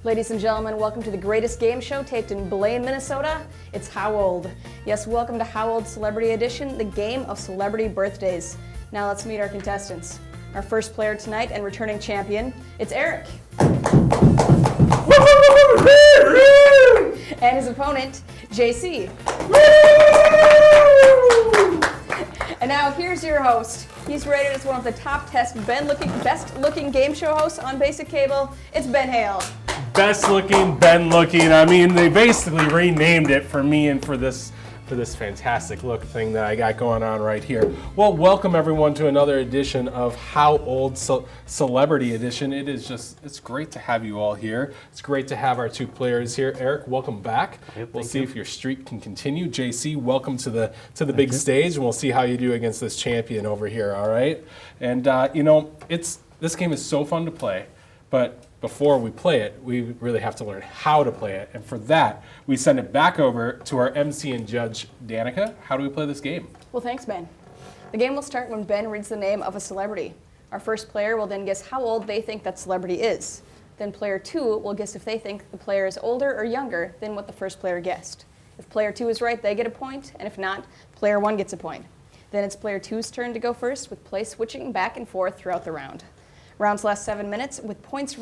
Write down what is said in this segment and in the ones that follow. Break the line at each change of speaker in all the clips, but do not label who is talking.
Ladies and gentlemen, welcome to the greatest game show taped in Blaine, Minnesota. It's How Old. Yes, welcome to How Old Celebrity Edition, the game of celebrity birthdays. Now let's meet our contestants. Our first player tonight and returning champion, it's Eric. And his opponent, JC. And now here's your host. He's rated as one of the top best looking game show hosts on basic cable. It's Ben Hale.
Best looking, Ben looking. I mean, they basically renamed it for me and for this fantastic look thing that I got going on right here. Well, welcome everyone to another edition of How Old Celebrity Edition. It's great to have you all here. It's great to have our two players here. Eric, welcome back.
Yep,
we'll see if your streak can continue. JC, welcome to the big stage, and we'll see how you do against this champion over here. All right, and this game is so fun to play, but before we play it, we really have to learn how to play it. And for that, we send it back over to our MC and judge, Danica. How do we play this game?
Well, thanks, Ben. The game will start when Ben reads the name of a celebrity. Our first player will then guess how old they think that celebrity is. Then player 2 will guess if they think the player is older or younger than what the first player guessed. If player 2 is right, they get a point, and if not, player 1 gets a point. Then it's player 2's turn to go first, with play switching back and forth throughout the round. Rounds last 7 minutes, with points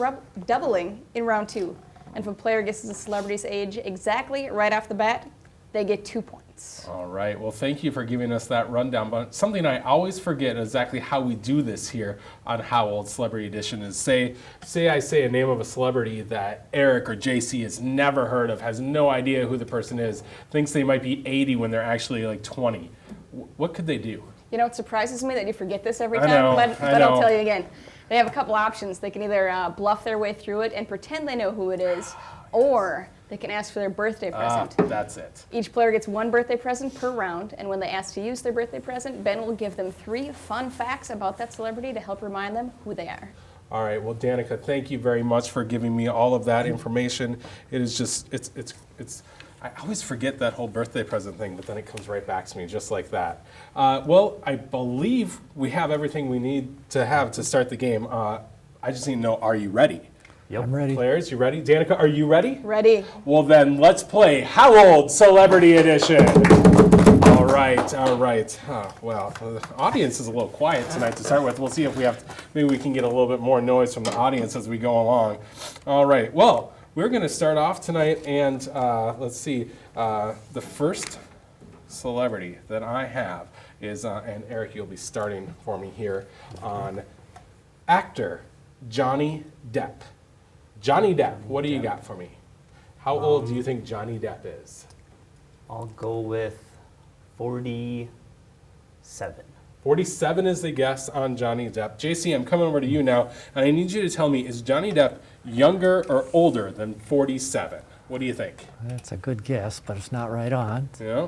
doubling in round 2. And if a player guesses a celebrity's age exactly right off the bat, they get 2 points.
All right. Well, thank you for giving us that rundown. But something I always forget exactly how we do this here on How Old Celebrity Edition is say I say a name of a celebrity that Eric or JC has never heard of, has no idea who the person is, thinks they might be 80 when they're actually like 20. What could they do?
You know, it surprises me that you forget this every time,
I know.
but I'll tell you again. They have a couple options. They can either bluff their way through it and pretend they know who it is, or they can ask for their birthday present.
That's it.
Each player gets one birthday present per round, and when they ask to use their birthday present, Ben will give them 3 fun facts about that celebrity to help remind them who they are.
All right. Well, Danica, thank you very much for giving me all of that information. It is just, I always forget that whole birthday present thing, but then it comes right back to me just like that. Well, I believe we have everything we need to have to start the game. I just need to know, are you ready?
Yep.
I'm ready.
Players, you ready? Danica, are you ready?
Ready.
Well, then let's play How Old Celebrity Edition. All right. Well, the audience is a little quiet tonight to start with. We'll see if maybe we can get a little bit more noise from the audience as we go along. All right. Well, we're going to start off tonight, and let's see. The first celebrity that I have is, and Eric, you'll be starting for me here, on actor Johnny Depp. Johnny Depp, what do you got for me? How old do you think Johnny Depp is?
I'll go with 47.
47 is the guess on Johnny Depp. JC, I'm coming over to you now, and I need you to tell me, is Johnny Depp younger or older than 47? What do you think?
That's a good guess, but it's not right on.
Yeah.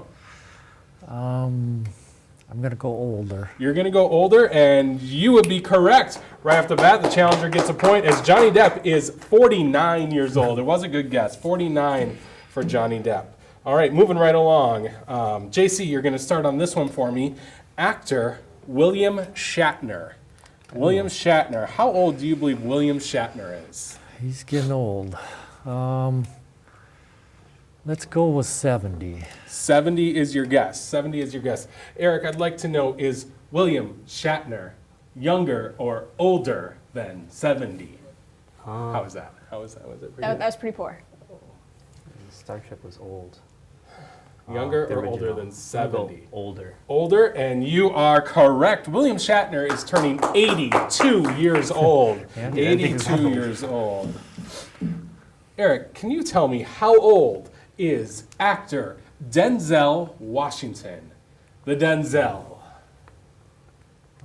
I'm going to go older.
You're going to go older, and you would be correct. Right off the bat, the challenger gets a point, as Johnny Depp is 49 years old. It was a good guess. 49 for Johnny Depp. All right, moving right along. JC, you're going to start on this one for me. Actor William Shatner. William Shatner. How old do you believe William Shatner is?
He's getting old. Let's go with 70.
70 is your guess. 70 is your guess. Eric, I'd like to know, is William Shatner younger or older than 70? How is that? Was it for you?
That was pretty poor.
Star Trek was old.
Younger
The
or
original.
older than 70?
Older.
Older, and you are correct. William Shatner is turning 82 years old.
Yeah,
82 years old. Eric, can you tell me how old is actor Denzel Washington? The Denzel.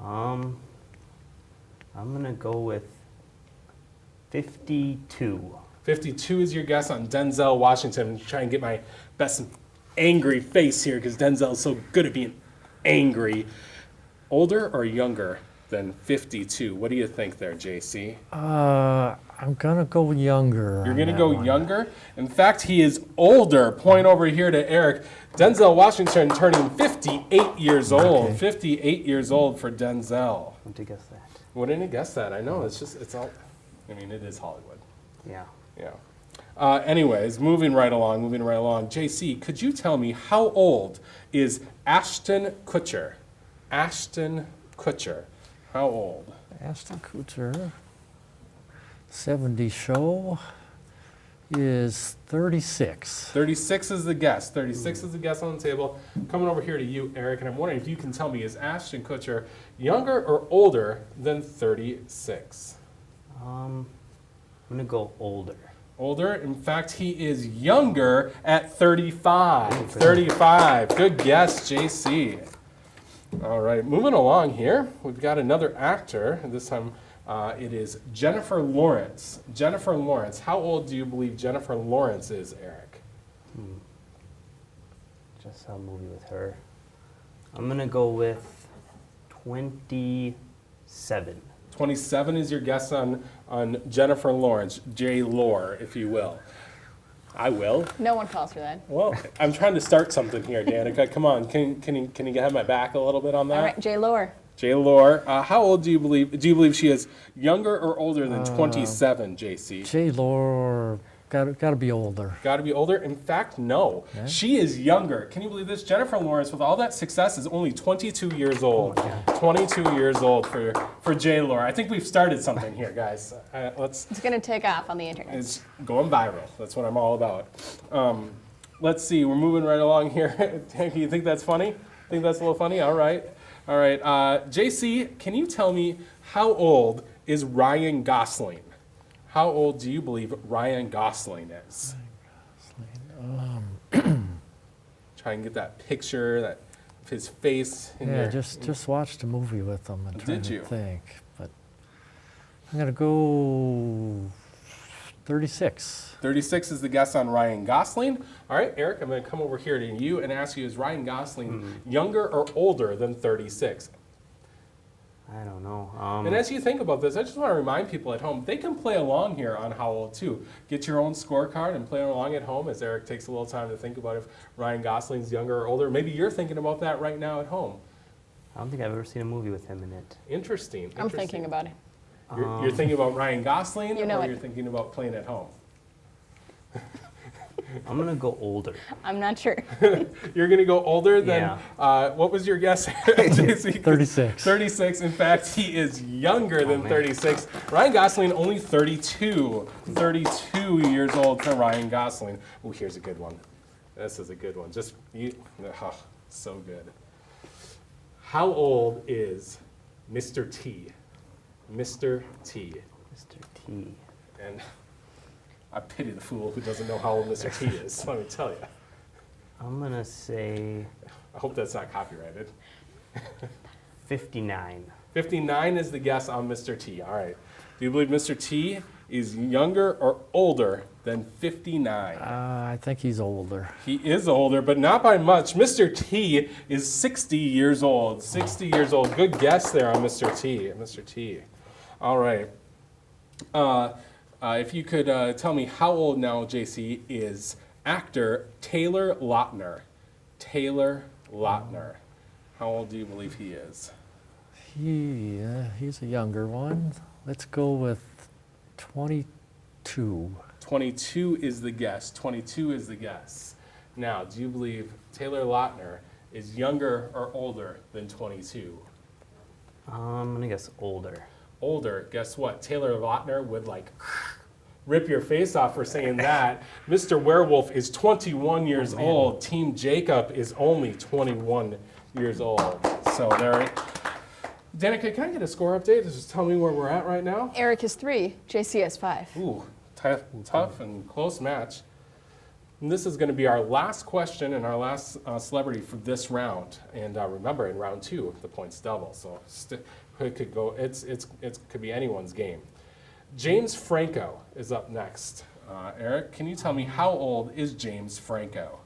I'm gonna go with 52.
52 is your guess on Denzel Washington. I'm trying to get my best angry face here because Denzel's so good at being angry. Older or younger than 52? What do you think there, JC?
I'm going to go younger.
You're going to go younger? In fact, he is older. Point over here to Eric. Denzel Washington turning 58 years old.
Okay.
58 years old for Denzel.
Wouldn't you guess that?
Wouldn't you guess that? I know. It's all, I mean, it is Hollywood.
Yeah.
Yeah. Anyways, moving right along. JC, could you tell me how old is Ashton Kutcher? Ashton Kutcher. How old?
Ashton Kutcher, 70 show, is 36.
36 is the guess. 36 is the guess on the table. Coming over here to you, Eric, and I'm wondering if you can tell me, is Ashton Kutcher younger or older than 36?
I'm gonna go older.
Older. In fact, he is younger at 35. 35. Good guess, JC. All right, moving along here, we've got another actor, and this time it is Jennifer Lawrence. Jennifer Lawrence. How old do you believe Jennifer Lawrence is, Eric?
Just saw a movie with her. I'm gonna go with 27.
27 is your guess on Jennifer Lawrence, J. Lore, if you will. I will.
No one calls for that.
Well, I'm trying to start something here, Danica. Come on, can you have my back a little bit on that?
All right, Jay Lower.
J. Lore. How old do you believe she is younger or older than 27, JC?
J. Lore, gotta be older.
Got to be older? In fact, no.
Yeah.
She is younger. Can you believe this? Jennifer Lawrence, with all that success, is only 22 years old. 22 years old for J. Lore. I think we've started something here, guys.
It's going to take off on the internet.
It's going viral. That's what I'm all about. Let's see. We're moving right along here. You think that's funny? Think that's a little funny? All right. All right. JC, can you tell me how old is Ryan Gosling? How old do you believe Ryan Gosling is? Try and get that picture, that of his face. In
Yeah,
your,
just watched a movie with them and trying
Did you?
to think. But I'm gonna go 36.
36 is the guess on Ryan Gosling. All right, Eric, I'm going to come over here to you and ask you, is Ryan Gosling younger or older than 36?
I don't know.
And as you think about this, I just want to remind people at home, they can play along here on How Old too. Get your own scorecard and play along at home as Eric takes a little time to think about if Ryan Gosling's younger or older. Maybe you're thinking about that right now at home.
I don't think I've ever seen a movie with him in it.
Interesting.
I'm thinking about it.
You're thinking about Ryan Gosling,
You know
or
it.
you're thinking about playing at home?
I'm gonna go older.
I'm not sure.
You're going to go older than, what was your guess, JC?
36.
36. In fact, he is younger than 36. Ryan Gosling, only 32. 32 years old for Ryan Gosling. Oh, here's a good one. This is a good one. So good. How old is Mr. T? Mr. T.
Mr. T.
And I pity the fool who doesn't know how old Mr. T is, let me tell you.
I'm gonna say
I hope that's not copyrighted.
59.
59 is the guess on Mr. T. All right. Do you believe Mr. T is younger or older than 59?
I think he's older.
He is older, but not by much. Mr. T is 60 years old. 60 years old. Good guess there on Mr. T. Mr. T. All right. If you could tell me how old now, JC, is actor Taylor Lautner. Taylor Lautner. How old do you believe he is?
He's a younger one. Let's go with 22.
22 is the guess. 22 is the guess. Now, do you believe Taylor Lautner is younger or older than 22?
I'm gonna guess older.
Older. Guess what? Taylor Lautner would rip your face off for saying that. Mr. Werewolf is 21 years old. Team Jacob is only 21 years old. So there. Danica, can I get a score update? Just tell me where we're at right now.
Eric is 3, JC has 5.
Ooh, tough and close match. And this is going to be our last question and our last celebrity for this round. And remember, in round 2, the points double. So it could go. It could be anyone's game. James Franco is up next. Eric, can you tell me how old is James Franco?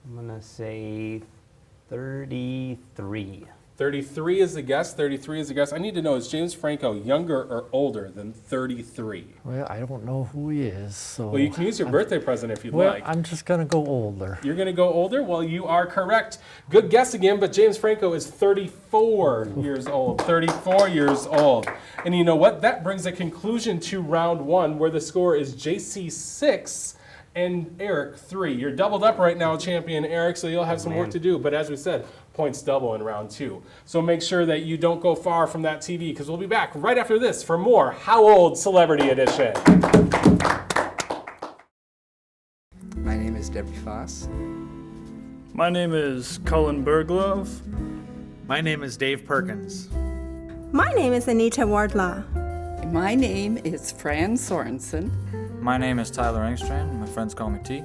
I'm gonna say 33.
33 is the guess. 33 is the guess. I need to know, is James Franco younger or older than 33?
Well, I don't know who he is, so.
Well, you can use your birthday present if you'd
Well,
like.
I'm just gonna go older.
You're going to go older? Well, you are correct. Good guess again, but James Franco is 34 years old. 34 years old. And you know what? That brings a conclusion to round one, where the score is JC 6 and Eric 3. You're doubled up right now, champion Eric, so you'll have some work to do. But as we said, points double in round two. So make sure that you don't go far from that TV, because we'll be back right after this for more How Old Celebrity Edition.
My name is Debbie Foss.
My name is Cullen Berglove.
My name is Dave Perkins.
My name is Anita Wardlaw.
My name is Fran Sorensen.
My name is Tyler Engstrand. My friends call me T.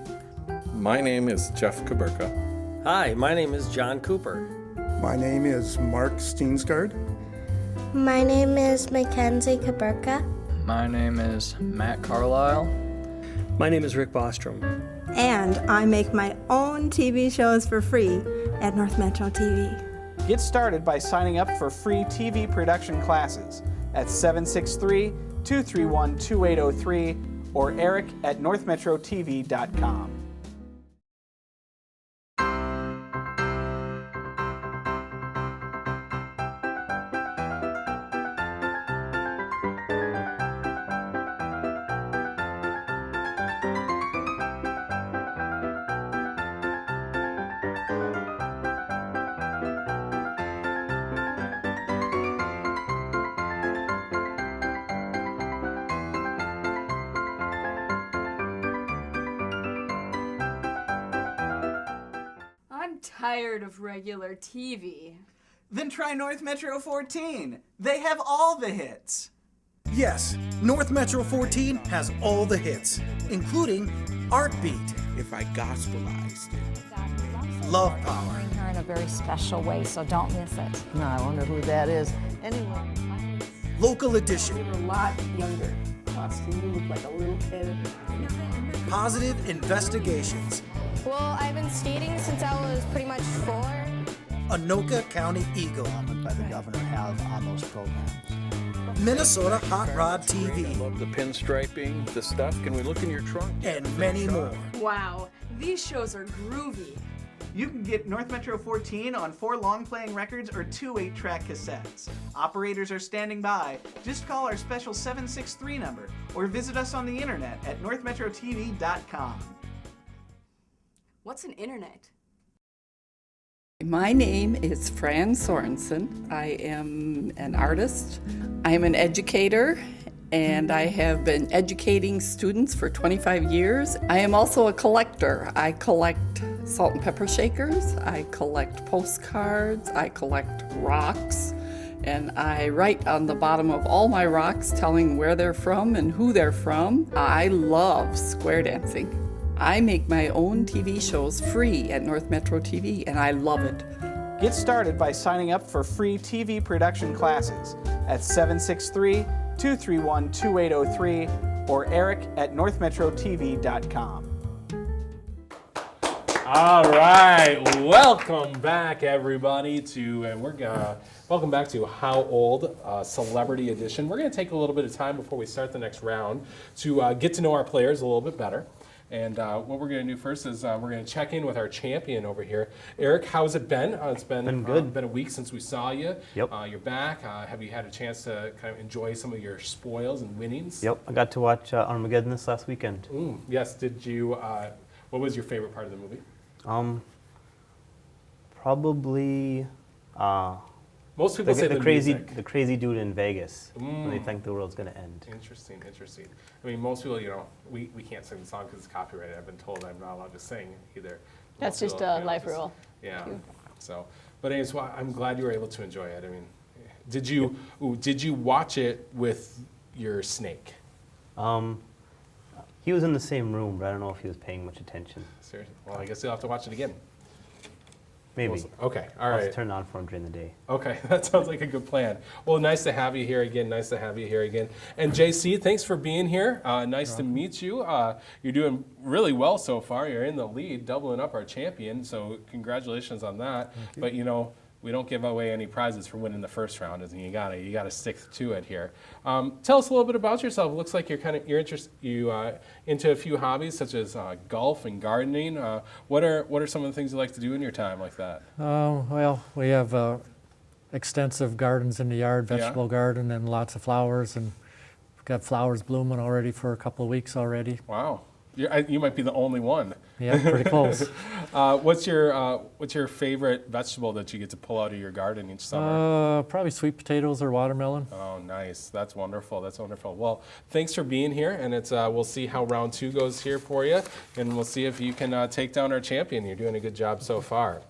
My name is Jeff Kaburka.
Hi, my name is John Cooper.
My name is Mark Steensgaard.
My name is Mackenzie Kaburka.
My name is Matt Carlisle.
My name is Rick Bostrom.
And I make my own TV shows for free at North Metro TV.
Get started by signing up for free TV production classes at 763-231-2803 or Eric at northmetrotv.com.
I'm tired of regular TV.
Then try North Metro 14. They have all the hits.
Yes, North Metro 14 has all the hits, including Heartbeat.
If I gospelized it.
Love Power.
Bring her in a very special way, so don't miss it.
No, I wonder who that is. Anyway.
Local Edition.
You were a lot younger. Austin, you look like a little kid.
Positive Investigations.
Well, I've been skating since I was pretty much 4.
Anoka County Eagle.
By the governor have on those programs.
Minnesota Hot Rod TV.
I love the pinstriping, the stuff. Can we look in your trunk?
And many more.
Wow, these shows are groovy.
You can get North Metro 14 on 4 long-playing records or 2 8-track cassettes. Operators are standing by. Just call our special 763 number or visit us on the internet at northmetrotv.com.
What's an internet?
My name is Fran Sorensen. I am an artist. I am an educator, and I have been educating students for 25 years. I am also a collector. I collect salt and pepper shakers. I collect postcards. I collect rocks. And I write on the bottom of all my rocks telling where they're from and who they're from. I love square dancing. I make my own TV shows free at North Metro TV, and I love it.
Get started by signing up for free TV production classes at 763-231-2803 or Eric at northmetrotv.com.
All right, welcome back, everybody, welcome back to How Old Celebrity Edition. We're going to take a little bit of time before we start the next round to get to know our players a little bit better. And what we're going to do first is we're going to check in with our champion over here. Eric, how's it been? It's been good. Been a week since we saw you.
Yep.
You're back. Have you had a chance to kind of enjoy some of your spoils and winnings?
Yep. I got to watch Armageddon this last weekend.
Yes. Did you? What was your favorite part of the movie?
Probably.
Most people say the
crazy
music.
The crazy dude in Vegas when they think the world's going to end.
Interesting. I mean, most people, we can't sing the song because it's copyrighted. I've been told I'm not allowed to sing either.
That's just a life rule.
Yeah. So, but anyways, well, I'm glad you were able to enjoy it. I mean, did you watch it with your snake?
He was in the same room, but I don't know if he was paying much attention.
Seriously? Well, I guess you'll have to watch it again.
Maybe.
Okay, all right.
I'll turn it on for him during the day.
Okay, that sounds like a good plan. Well, nice to have you here again. And JC, thanks for being here. Nice to meet you. You're doing really well so far. You're in the lead, doubling up our champion, so congratulations on that. But, we don't give away any prizes for winning the first round, and you gotta stick to it here. Tell us a little bit about yourself. It looks like you're into a few hobbies such as golf and gardening. What are some of the things you like to do in your time like that?
Well, we have extensive gardens in the yard, vegetable garden, and lots of flowers, and we've got flowers blooming already for a couple of weeks already.
Wow. You might be the only one.
Yeah, pretty close.
What's your favorite vegetable that you get to pull out of your garden each summer?
Probably sweet potatoes or watermelon.
Oh, nice. That's wonderful. That's wonderful. Well, thanks for being here, and we'll see how round 2 goes here for you, and we'll see if you can take down our champion. You're doing a good job so far.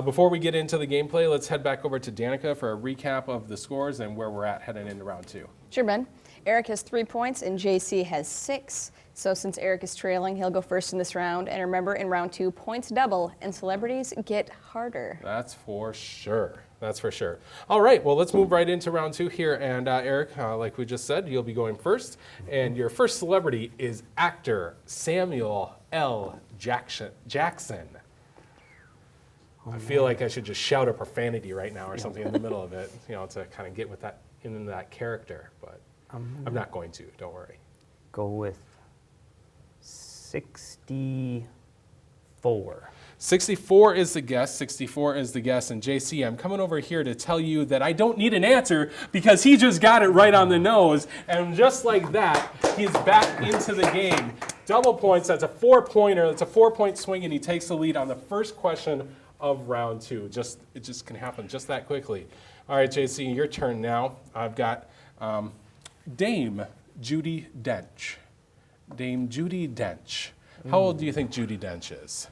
Before we get into the gameplay, let's head back over to Danica for a recap of the scores and where we're at heading into round 2.
Sure, Ben. Eric has 3 points and JC has 6. So since Eric is trailing, he'll go first in this round. And remember, in round 2, points double and celebrities get harder.
That's for sure. That's for sure. All right, well, let's move right into round 2 here. And Eric, like we just said, you'll be going first. And your first celebrity is actor Samuel L. Jackson. I feel like I should just shout a profanity right now or something in the middle of it, to kind of get with that into that character. But I'm not going to. Don't worry.
Go with 64.
64 is the guess. 64 is the guess. And JC, I'm coming over here to tell you that I don't need an answer because he just got it right on the nose. And just like that, he's back into the game. Double points. That's a 4-pointer. That's a 4-point swing, and he takes the lead on the first question of round 2. It just can happen just that quickly. All right, JC, your turn now. I've got Dame Judi Dench. Dame Judi Dench. How old do you think Judi Dench is?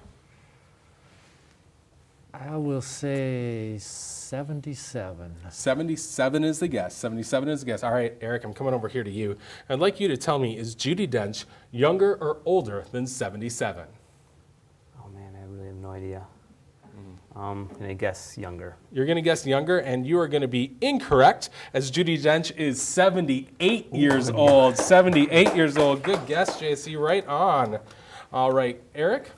I will say 77.
77 is the guess. 77 is the guess. All right, Eric, I'm coming over here to you. I'd like you to tell me, is Judi Dench younger or older than 77?
Oh man, I really have no idea. I'm going to guess younger.
You're going to guess younger, and you are going to be incorrect, as Judi Dench is 78 years old. 78 years old. Good guess, JC. Right on. All right, Eric.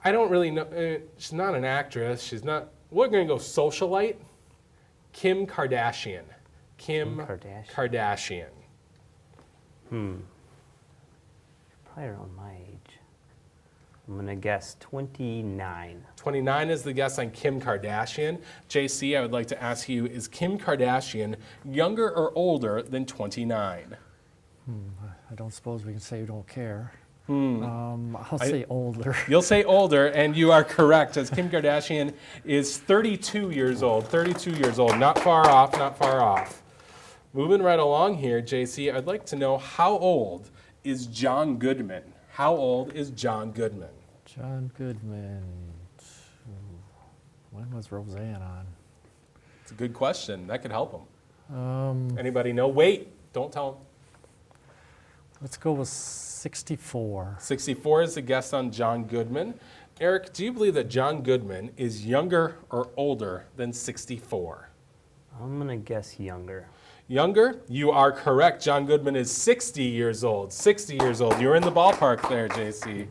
I don't really know. She's not an actress. She's not. We're going to go socialite. Kim Kardashian. Kim Kardashian.
Probably around my age. I'm going to guess 29.
29 is the guess on Kim Kardashian. JC, I would like to ask you, is Kim Kardashian younger or older than 29?
I don't suppose we can say we don't care. I'll say older.
You'll say older, and you are correct, as Kim Kardashian is 32 years old. 32 years old. Not far off, not far off. Moving right along here, JC, I'd like to know, how old is John Goodman? How old is John Goodman?
John Goodman. When was Roseanne on?
It's a good question. That could help him.
Anybody
know? Wait, don't tell him.
Let's go with 64.
64 is the guess on John Goodman. Eric, do you believe that John Goodman is younger or older than 64?
I'm going to guess younger.
Younger? You are correct. John Goodman is 60 years old. 60 years old. You're in the ballpark there, JC.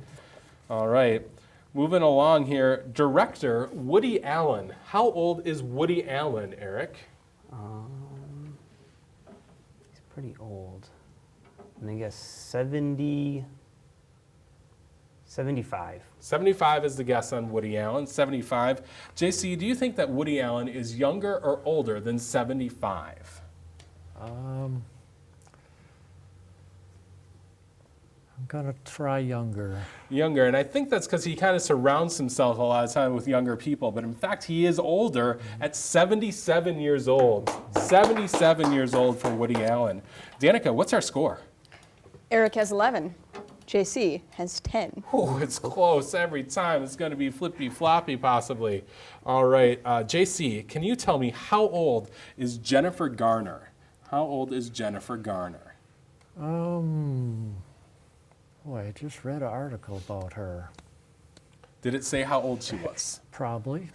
All right. Moving along here. Director Woody Allen. How old is Woody Allen, Eric?
He's pretty old. I'm going to guess 70, 75.
75 is the guess on Woody Allen. 75. JC, do you think that Woody Allen is younger or older than 75?
I'm going to try younger.
Younger, and I think that's because he kind of surrounds himself a lot of time with younger people, but in fact he is older at 77 years old. 77 years old for Woody Allen. Danica, what's our score?
Eric has 11. JC has 10.
Oh, it's close every time. It's going to be flippy-floppy possibly. All right, JC, can you tell me how old is Jennifer Garner? How old is Jennifer Garner?
Boy, I just read an article about her.
Did it say how old she was?
Probably.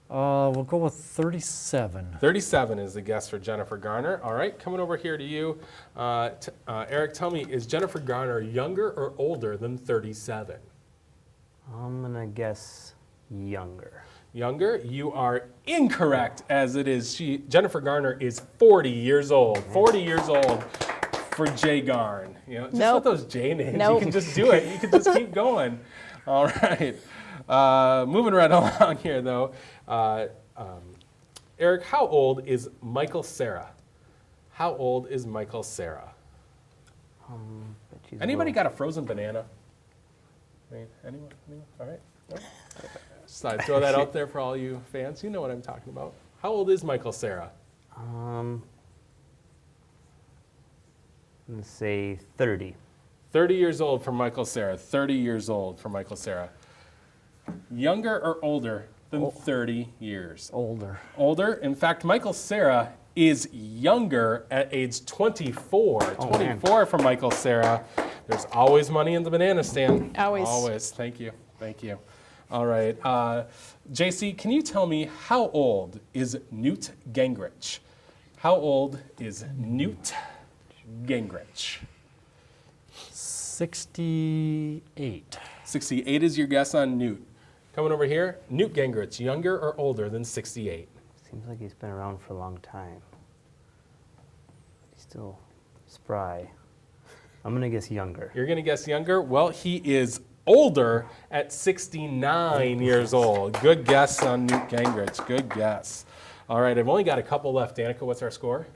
We'll go with 37.
37 is the guess for Jennifer Garner. All right, coming over here to you. Eric, tell me, is Jennifer Garner younger or older than 37?
I'm going to guess Younger.
Younger, you are incorrect, as it is Jennifer Garner is 40 years old. 40 years old for Jay Garn. You know, just with those J names, you can just do it. You can just keep going. All right. Moving right along here, though. Eric, how old is Michael Cera? How old is Michael Cera? Anybody got a frozen banana? I mean, anyone? All right. No? Just thought I'd throw that out there for all you fans. You know what I'm talking about. How old is Michael Cera?
Let's say 30.
30 years old for Michael Cera. 30 years old for Michael Cera. Younger or older than 30 years?
Older.
Older. In fact, Michael Cera is younger at age 24. 24 for Michael Cera. There's always money in the banana stand.
Always.
Always. Thank you. Thank you. All right. JC, can you tell me how old is Newt Gingrich? How old is Newt Gingrich?
68.
68 is your guess on Newt. Coming over here, Newt Gingrich, younger or older than 68?
Seems like he's been around for a long time. He's still spry. I'm going to guess younger.
You're going to guess younger? Well, he is older at 69 years old. Good guess on Newt Gingrich. Good guess. All right, I've only got a couple left. Danica, what's our score?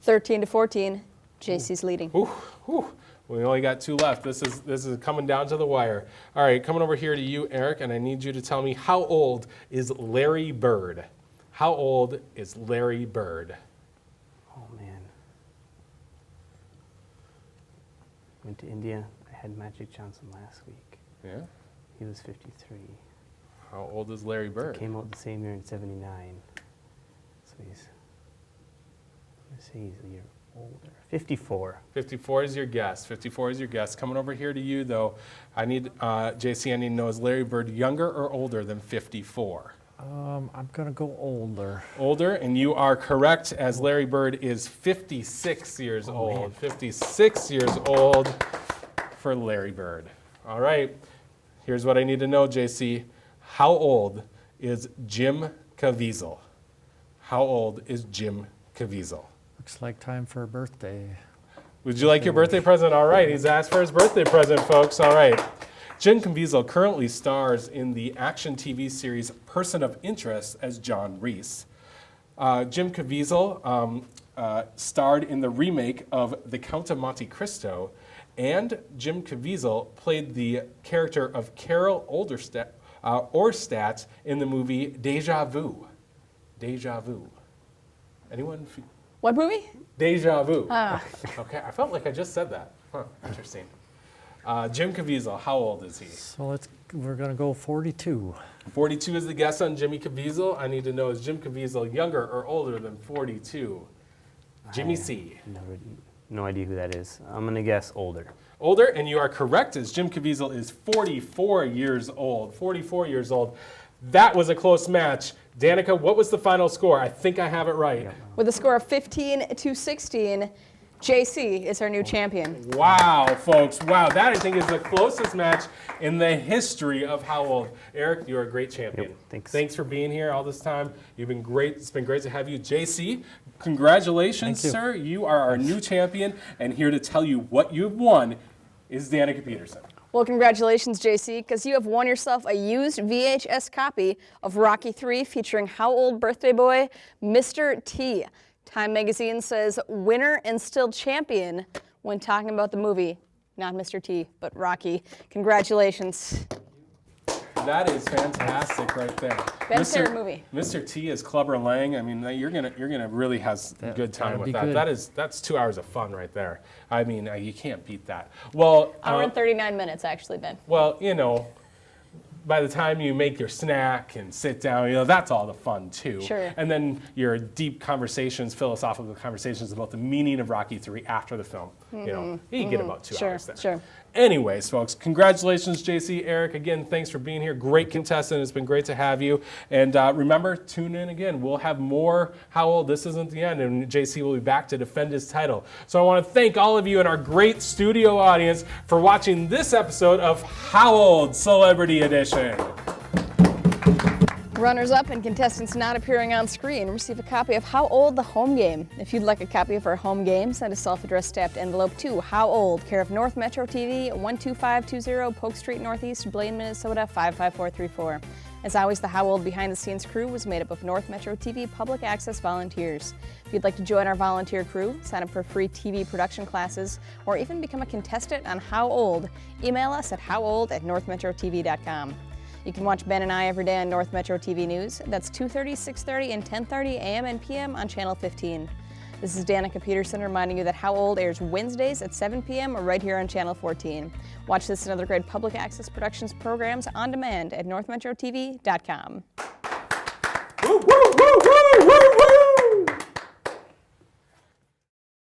13-14. JC's leading.
Ooh, ooh. We only got 2 left. This is coming down to the wire. All right, coming over here to you, Eric, and I need you to tell me how old is Larry Bird? How old is Larry Bird?
Oh, man. Went to India. I had Magic Johnson last week.
Yeah?
He was 53.
How old is Larry Bird?
He came out the same year in 79. So he's, I'm going to say he's a year older. 54.
54 is your guess. 54 is your guess. Coming over here to you, though, I need, JC, I need to know, is Larry Bird younger or older than 54?
I'm going to go older.
Older, and you are correct, as Larry Bird is 56 years old. Man. 56 years old for Larry Bird. All right, here's what I need to know, JC. How old is Jim Caviezel? How old is Jim Caviezel?
Looks like time for a birthday.
Would you like your birthday present? All right, he's asked for his birthday present, folks. All right. Jim Caviezel currently stars in the action TV series Person of Interest as John Reese. Jim Caviezel starred in the remake of The Count of Monte Cristo, and Jim Caviezel played the character of Carol Orstat in the movie Deja Vu. Deja Vu. Anyone?
What movie?
Deja Vu.
Oh.
Okay, I felt like I just said that. Huh, interesting. Jim Caviezel, how old is he?
So we're going to go 42.
42 is the guess on Jimmy Caviezel. I need to know, is Jim Caviezel younger or older than 42? Jimmy C.
No idea who that is. I'm going to guess older.
Older, and you are correct, as Jim Caviezel is 44 years old. 44 years old. That was a close match. Danica, what was the final score? I think I have it right.
With a score of 15-16, JC is our new champion.
Wow, folks. Wow, that I think is the closest match in the history of How Old. Eric, you're a great champion.
Yep, thanks.
Thanks for being here all this time. You've been great. It's been great to have you. JC, congratulations, sir. You are our new champion, and here to tell you what you've won is Danica Peterson.
Well, congratulations, JC, because you have won yourself a used VHS copy of Rocky III featuring How Old birthday boy, Mr. T. Time magazine says winner and still champion when talking about the movie. Not Mr. T, but Rocky. Congratulations.
That is fantastic right there.
Ben's favorite movie.
Mr. T is Clubber Lang. I mean, you're gonna really have a good time with that.
Good.
That's 2 hours of fun right there. I mean, you can't beat that. Well,
hour and 39 minutes actually, Ben.
Well, you know, by the time you make your snack and sit down, you know, that's all the fun too.
Sure.
And then your deep conversations, philosophical conversations about the meaning of Rocky III after the film. You know, you get about 2 hours there.
Sure.
Anyways, folks, congratulations, JC, Eric. Again, thanks for being here. Great contestant. It's been great to have you. And remember, tune in again. We'll have more How Old. This isn't the end, and JC will be back to defend his title. So I want to thank all of you and our great studio audience for watching this episode of How Old Celebrity Edition.
Runners-up and contestants not appearing on screen receive a copy of How Old? The Home Game. If you'd like a copy of our home game, send a self-addressed stamped envelope to How Old, care of North Metro TV, 12520 Polk Street Northeast, Blaine, Minnesota 55434. As always, the How Old behind-the-scenes crew was made up of North Metro TV public access volunteers. If you'd like to join our volunteer crew, sign up for free TV production classes, or even become a contestant on How Old, email us at howold@northmetrotv.com. You can watch Ben and I every day on North Metro TV News. That's 2:30, 6:30, and 10:30 a.m. and p.m. on Channel 15. This is Danica Peterson reminding you that How Old airs Wednesdays at 7 p.m. right here on Channel 14. Watch this and other great public access productions programs on demand at northmetrotv.com.
Woo, woo, woo, woo, woo, woo!